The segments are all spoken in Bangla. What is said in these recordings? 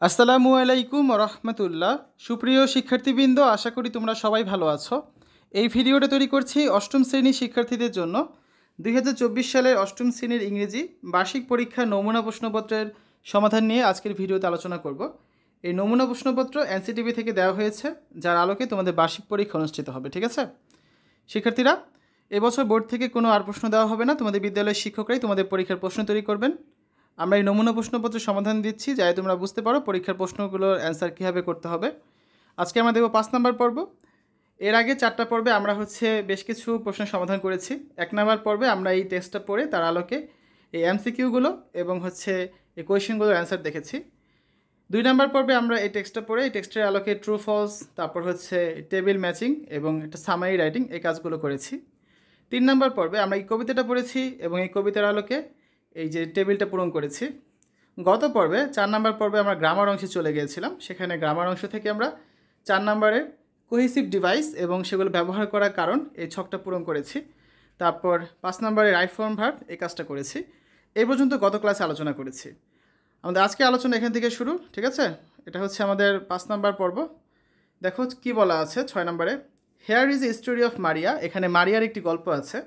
আসসালামু আলাইকুম রহমতুল্লাহ। সুপ্রিয় শিক্ষার্থীবৃন্দ, আশা করি তোমরা সবাই ভালো আছো। এই ভিডিওটা তৈরি করছি অষ্টম শ্রেণীর শিক্ষার্থীদের জন্য। 2024 সালের অষ্টম শ্রেণীর ইংরেজি বার্ষিক পরীক্ষার নমুনা প্রশ্নপত্রের সমাধান নিয়ে আজকের ভিডিওতে আলোচনা করব। এই নমুনা প্রশ্নপত্র এনসিটিভি থেকে দেওয়া হয়েছে, যার আলোকে তোমাদের বার্ষিক পরীক্ষা অনুষ্ঠিত হবে। ঠিক আছে শিক্ষার্থীরা, এবছর বোর্ড থেকে কোনো আর প্রশ্ন দেওয়া হবে না, তোমাদের বিদ্যালয়ের শিক্ষকরাই তোমাদের পরীক্ষার প্রশ্ন তৈরি করবেন। আমরা এই নমুনা প্রশ্নপত্রের সমাধান দিচ্ছি, যাতে তোমরা বুঝতে পারো পরীক্ষার প্রশ্নগুলোর অ্যান্সার কীভাবে করতে হবে। আজকে আমরা দেবো 5 নাম্বার পর্ব। এর আগে 4টা পর্বে আমরা বেশ কিছু প্রশ্নের সমাধান করেছি। 1 নাম্বার পর্বে আমরা এই টেস্টটা পড়ে তার আলোকে এই এমসিকিউগুলো এবং এই কোয়েশ্চেনগুলোর অ্যান্সার দেখেছি। 2 নাম্বার পর্বে আমরা এই টেক্সটটা পড়ে এই টেক্সটের আলোকে ট্রু ফলস, তারপর টেবিল ম্যাচিং এবং একটা সামারি রাইটিং, এই কাজগুলো করেছি। 3 নাম্বার পর্বে আমরা এই কবিতাটা পড়েছি এবং এই কবিতার আলোকে এই যে টেবিলটা পূরণ করেছি। গত পর্বে 4 নাম্বার পর্বে আমরা গ্রামার অংশে চলে গিয়েছিলাম। সেখানে গ্রামার অংশ থেকে আমরা 4 নাম্বারের কোহেসিভ ডিভাইস এবং সেগুলো ব্যবহার করার কারণ, এই ছকটা পূরণ করেছি। তারপর 5 নাম্বারের রাইট ফর্ম ভার্ব, এই কাজটা করেছি। এই পর্যন্ত গত ক্লাসে আলোচনা করেছি। আমাদের আজকে আলোচনা এখান থেকে শুরু। ঠিক আছে, এটা আমাদের 5 নাম্বার পর্ব। দেখো কি বলা আছে 6 নম্বরে। Hair is a story of মারিয়া। এখানে মারিয়ার একটি গল্প আছে।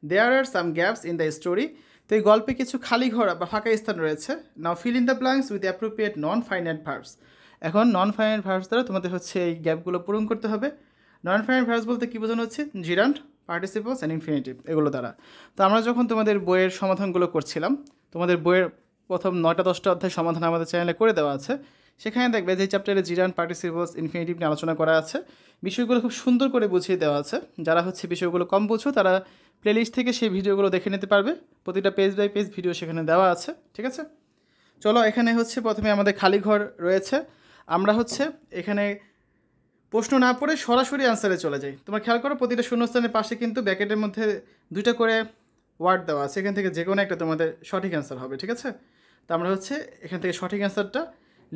দেয়ার আর সাম গ্যাপস ইন দ্য স্টোরি। তো এই গল্পে কিছু খালি ঘর বা ফাঁকা স্থান রয়েছে। Now fill in the blanks with appropriate non finite verbs. এখন নন ফাইনাইট ভার্বস দ্বারা তোমাদের এই গ্যাপগুলো পূরণ করতে হবে। নন ফাইনাইট ভার্বস বলতে কী বোঝানো হচ্ছে? জিরান্ড, পার্টিসিপলস অ্যান্ড ইনফিনিটিভ, এগুলো দ্বারা। তো আমরা যখন তোমাদের বইয়ের সমাধানগুলো করছিলাম, তোমাদের বইয়ের প্রথম 9টা-10টা অধ্যায় সমাধান আমাদের চ্যানেলে করে দেওয়া আছে। সেখানে দেখবে যে চ্যাপ্টারে জিরান্ড, পার্টিসিপলস, ইনফিনিটিভ নিয়ে আলোচনা করা আছে। বিষয়গুলো খুব সুন্দর করে বুঝিয়ে দেওয়া আছে। যারা বিষয়গুলো কম বুঝো তারা প্লেলিস্ট থেকে সেই ভিডিওগুলো দেখে নিতে পারবে। প্রতিটা পেজ বাই পেজ ভিডিও সেখানে দেওয়া আছে। ঠিক আছে, চলো এখানে প্রথমে আমাদের খালি ঘর রয়েছে। আমরা এখানে প্রশ্ন না পড়ে সরাসরি অ্যান্সারে চলে যাই। তোমরা খেয়াল করো, প্রতিটা শূন্যস্থানের পাশে কিন্তু ব্র্যাকেটের মধ্যে 2টা করে ওয়ার্ড দেওয়া আছে। এখান থেকে যে কোনো একটা তোমাদের সঠিক অ্যান্সার হবে। ঠিক আছে, তো আমরা এখান থেকে সঠিক অ্যান্সারটা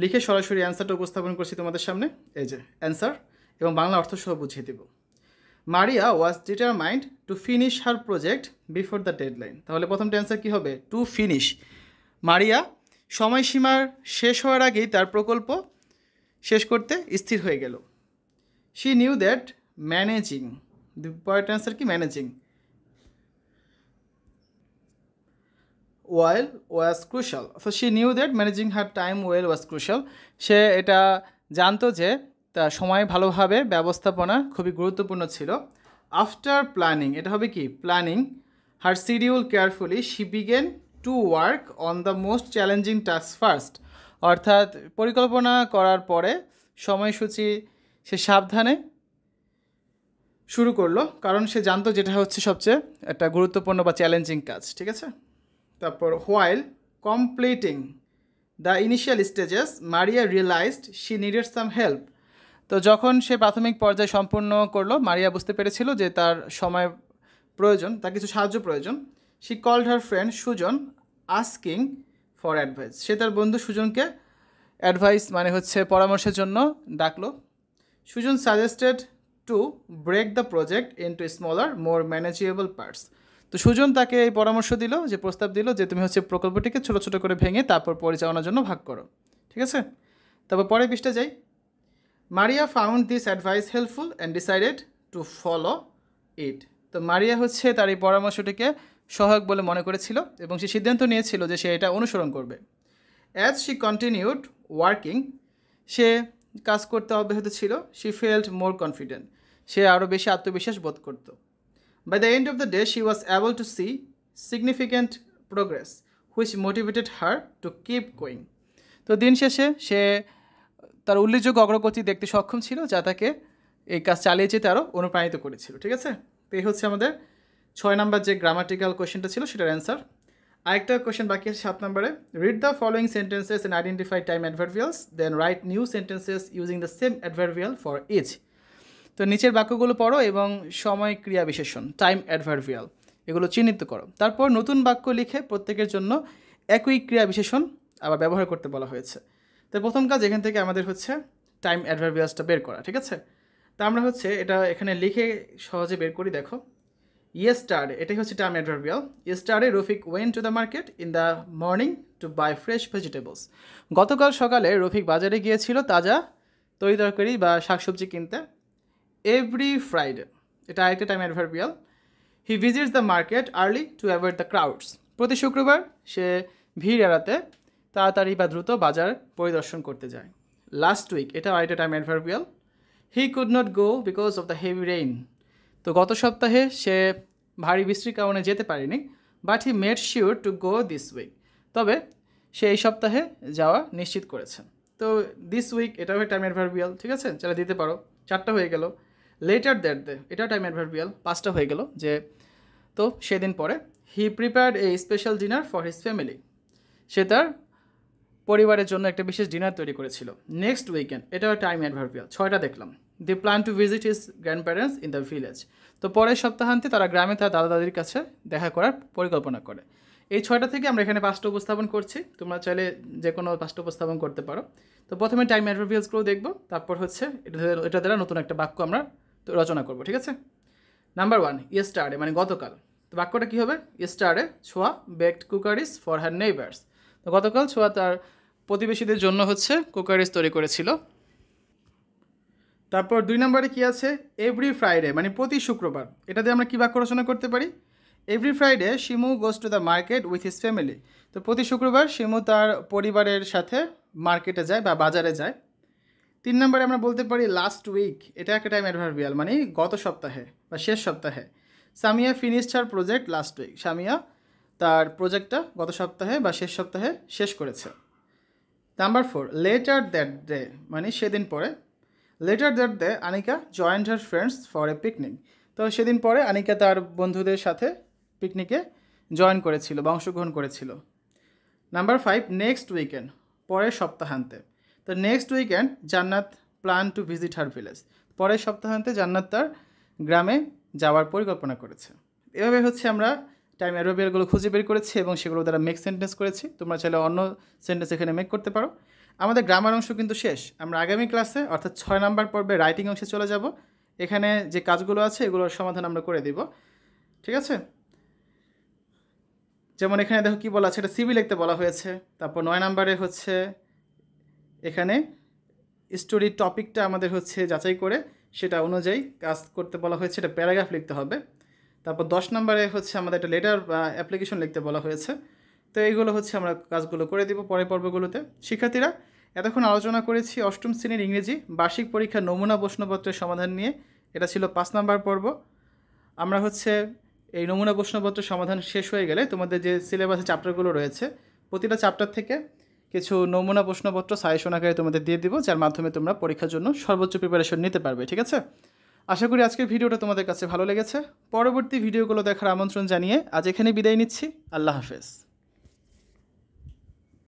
লিখে সরাসরি অ্যান্সারটা উপস্থাপন করছি তোমাদের সামনে। এই যে অ্যান্সার এবং বাংলা অর্থ সহ বুঝিয়ে দেব। Maria was determined to finish her project before the deadline. তাহলে প্রথমটা অ্যান্সার কী হবে? To finish. মারিয়া সময়সীমার শেষ হওয়ার আগেই তার প্রকল্প শেষ করতে স্থির হয়ে গেল। শি নিউ দ্যাট ম্যানেজিং, পরেরটা অ্যান্সার কি? Managing well was crucial. So she knew that managing her time well was crucial. সে এটা জানতো যে তার সময় ভালোভাবে ব্যবস্থাপনা খুবই গুরুত্বপূর্ণ ছিল। আফটার প্ল্যানিং, এটা হবে কি? Planning her schedule carefully she began to work on the most challenging task first. অর্থাৎ পরিকল্পনা করার পরে সময়সূচি সে সাবধানে শুরু করলো, কারণ সে জানতো যেটা সবচেয়ে একটা গুরুত্বপূর্ণ বা চ্যালেঞ্জিং কাজ। ঠিক আছে, তারপর while completing the initial stages Maria realized she needed some help. তো যখন সে প্রাথমিক পর্যায়ে সম্পূর্ণ করলো, মারিয়া বুঝতে পেরেছিল যে তার সময় প্রয়োজন, তার কিছু সাহায্য প্রয়োজন। She called her friend Sujan asking for advice. সে তার বন্ধু সুজনকে অ্যাডভাইস মানে পরামর্শের জন্য ডাকলো। Sujan suggested to break the project into smaller more manageable parts. তো সুজন তাকে এই পরামর্শ দিল, যে প্রস্তাব দিল যে তুমি প্রকল্পটিকে ছোটো ছোটো করে ভেঙে তারপর পরিচালনার জন্য ভাগ করো। ঠিক আছে, তারপর পরের পৃষ্ঠা যাই। মারিয়া found this advice helpful and decided to follow ইট। তো মারিয়া তার এই পরামর্শটিকে সহায়ক বলে মনে করেছিল এবং সে সিদ্ধান্ত নিয়েছিল যে সে এটা অনুসরণ করবে। অ্যাজ শি কন্টিনিউড ওয়ার্কিং, সে কাজ করতে অব্যাহত ছিল। শি ফেল্ট মোর কনফিডেন্ট, সে আরও বেশি আত্মবিশ্বাস বোধ করত। By the end of the day she was able to see significant progress which motivated her to keep going. তো দিন শেষে সে তার উল্লেখযোগ্য অগ্রগতি দেখতে সক্ষম ছিল, যা তাকে এই কাজ চালিয়ে যেতে আরও অনুপ্রাণিত করেছিল। ঠিক আছে, তো এই আমাদের 6 নাম্বার যে গ্রামাটিক্যাল কোয়েশ্চেনটা ছিল সেটার অ্যান্সার। আরেকটা কোয়েশ্চেন বাকি আছে 7 নম্বরে। Read the following sentences and identify time adverbials, then write new sentences using the same adverbial for each. তো নিচের বাক্যগুলো পড়ো এবং সময় ক্রিয়া বিশেষণ টাইম অ্যাডভার্বিয়াল এগুলো চিহ্নিত করো। তারপর নতুন বাক্য লিখে প্রত্যেকের জন্য একই ক্রিয়া বিশেষণ আবার ব্যবহার করতে বলা হয়েছে। তো প্রথম কাজ এখান থেকে আমাদের টাইম অ্যাডভার্বিয়ালসটা বের করা। ঠিক আছে, তা আমরা এটা এখানে লিখে সহজে বের করি। দেখো, yesterday এটাই হচ্ছে term adverbial. yesterday Rafiq went to the market in the morning to buy fresh vegetables। গতকাল সকালে রফিক বাজারে গিয়েছিল তাজা তরি তরকারি বা শাকসবজি কিনতে। every Friday এটা আরেকটা time adverbial. he visits the market early to avoid the crowds। প্রতি শুক্রবার সে ভিড় এড়াতে তাড়াতাড়ি বা দ্রুত বাজার পরিদর্শন করতে যায়। লাস্ট উইক এটা আরেকটা time adverbial. he could not go because of the heavy rain। তো গত সপ্তাহে সে ভারী বৃষ্টির কারণে যেতে পারেনি, but he made sure to go this week. তবে সে এই সপ্তাহে যাওয়া নিশ্চিত করেছে। তো দিস উইক এটাও টাইম অ্যাডভার্বিয়াল, ঠিক আছে, যারা দিতে পারো। 4টা হয়ে গেল। লেটার দ্যাট ডে এটাও টাইম অ্যাডভার্বিয়াল, 5টা হয়ে গেল। যে তো সেদিন পরে he prepared a special dinner for his family. সে তার পরিবারের জন্য একটা বিশেষ ডিনার তৈরি করেছিল। নেক্সট উইকেন্ড এটাও টাইম অ্যাডভার্বিয়াল, 6টা দেখলাম। The plan to visit his grand parents in the village. তো পরের সপ্তাহান্তে তারা গ্রামে তার দাদা দাদির কাছে দেখা করার পরিকল্পনা করে। এই 6টা থেকে আমরা এখানে 5টা উপস্থাপন করছি, তোমরা চাইলে যে কোনো 5টা উপস্থাপন করতে পারো। তো প্রথমে টাইম অ্যাডভার্বিয়ালসগুলো দেখবো, তারপর হচ্ছে এটা দ্বারা নতুন একটা বাক্য আমরা রচনা করবো, ঠিক আছে। নাম্বার 1 yesterday মানে গতকাল। তো বাক্যটা কী হবে? yesterday ছোয়া baked cookies for her neighbours. তো গতকাল ছোয়া তার প্রতিবেশীদের জন্য হচ্ছে কুকারিস তৈরি করেছিল। তারপর 2 নম্বরে কী আছে? এভরি ফ্রাইডে মানে প্রতি শুক্রবার। এটা দিয়ে আমরা কী বাক্য রচনা করতে পারি? Every Friday Shimu goes to the market with his family. তো প্রতি শুক্রবার শিমু তার পরিবারের সাথে মার্কেটে যায় বা বাজারে যায়। 3 নম্বরে আমরা বলতে পারি লাস্ট উইক। এটা একটা টাইম অ্যাডভার্বিয়াল মানে গত সপ্তাহে বা শেষ সপ্তাহে। Samia finished her project last week. Samia তার প্রজেক্টটা গত সপ্তাহে বা শেষ সপ্তাহে শেষ করেছে। নাম্বার 4 লেটার দ্যাট ডে মানে সেদিন পরে। Letter that day Anika joint her friends for a picnic. তো সেদিন পরে আনিকা তার বন্ধুদের সাথে পিকনিকে জয়েন করেছিল বা অংশগ্রহণ করেছিল। নাম্বার 5 নেক্সট উইকেন্ড পরের সপ্তাহান্তে। তো নেক্সট উইকেন্ড জান্নাত plan to visit her village. পরের সপ্তাহান্তে জান্নাত তার গ্রামে যাওয়ার পরিকল্পনা করেছে। এভাবে হচ্ছে আমরা টাইম অ্যাডভার্বিয়ালগুলো খুঁজে বের করেছি এবং সেগুলো দ্বারা মেক সেন্টেন্স করেছি। তোমরা চাইলে অন্য সেন্টেন্স এখানে মেক করতে পারো। আমাদের গ্রামার অংশ কিন্তু শেষ। আমরা আগামী ক্লাসে অর্থাৎ 6 নম্বর পর্বে রাইটিং অংশে চলে যাব। এখানে যে কাজগুলো আছে এগুলোর সমাধান আমরা করে দিব, ঠিক আছে। যেমন এখানে দেখো কী বলা আছে, এটা সিভি লিখতে বলা হয়েছে। তারপর 9 নম্বরে হচ্ছে এখানে স্টোরির টপিকটা আমাদের হচ্ছে যাচাই করে সেটা অনুযায়ী কাজ করতে বলা হয়েছে, এটা প্যারাগ্রাফ লিখতে হবে। তারপর 10 নম্বরে হচ্ছে আমাদের একটা লেটার বা অ্যাপ্লিকেশন লিখতে বলা হয়েছে। তো এইগুলো হচ্ছে আমরা কাজগুলো করে দিব পরের পর্বগুলোতে। শিক্ষার্থীরা, এতক্ষণ আলোচনা করেছি 8ম শ্রেণীর ইংরেজি বার্ষিক পরীক্ষার নমুনা প্রশ্নপত্রের সমাধান নিয়ে। এটা ছিল 5 নম্বর পর্ব। আমরা হচ্ছে এই নমুনা প্রশ্নপত্রের সমাধান শেষ হয়ে গেলে তোমাদের যে সিলেবাসে চ্যাপ্টারগুলো রয়েছে প্রতিটা চ্যাপ্টার থেকে কিছু নমুনা প্রশ্নপত্র সাজেশন আকারে তোমাদের দিয়ে দিব, যার মাধ্যমে তোমরা পরীক্ষার জন্য সর্বোচ্চ প্রিপারেশন নিতে পারবে, ঠিক আছে। আশা করি আজকের ভিডিওটা তোমাদের কাছে ভালো লেগেছে। পরবর্তী ভিডিওগুলো দেখার আমন্ত্রণ জানিয়ে আজ এখানে বিদায় নিচ্ছি। আল্লাহ হাফেজ।